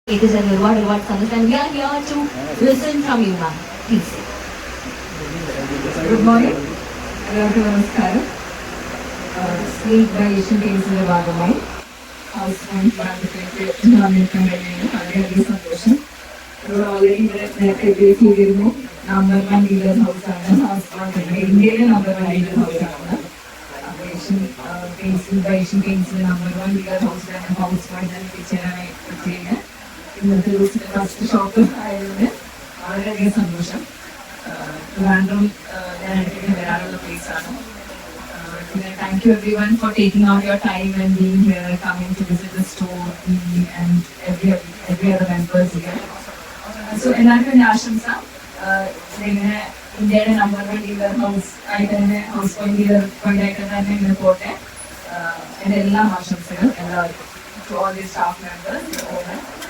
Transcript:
It is a reward summit, and we are here to listen from you, ma'am. Please. Good morning. എല്ലാവർക്കും നമസ്കാരം. Sleep by Asian പെയിന്റ്സിന്റെ ഭാഗമായി house fund വന്നിരിക്കാൻ കഴിയുന്നു. വളരെയധികം സന്തോഷം. Already നേരത്തെ brief ചെയ്തിരുന്നു. നമ്പർ 1 ഡീലേഴ്സ് ഹൗസാണ് ഹൗസ് ഫണ്ട്, ഇന്ത്യയിലെ നമ്പർ 1 ഡീലേഴ്സ് ഹൗസാണ്. ഏഷ്യൻ ഏഷ്യൻ പെയിന്റ്സിന്റെ നമ്പർ 1 ഡീലേഴ്സ് ഹൗസിലാണ് ഹൗസ് ഫണ്ട് എത്തിച്ചേരാനായി പറ്റിയത്. ഇന്നത്തെ ദിവസത്തെ ഫസ്റ്റ് ഷോപ്പ് ആയതിന് വളരെയധികം സന്തോഷം. ട്രിവാൻഡ്രം ഞാൻ ഇടയ്ക്കിടെ വരാറുള്ള പ്ലേസാണ്. Thank you everyone for taking out your time and being here, coming to visit the store, me and every other members here. So എല്ലാവർക്കും എൻ്റെ ആശംസ. ഇങ്ങനെ ഇന്ത്യയുടെ നമ്പർ 1 ഡീലർ ഹൗസ് ആയിട്ട് തന്നെ ഹൗസ് പോയിന്റ് ഡീലർ പോയിന്റായിട്ട് തന്നെ ഇങ്ങനെ പോട്ടെ. എൻ്റെ എല്ലാ ആശംസകൾ എല്ലാവർക്കും, to all the staff members.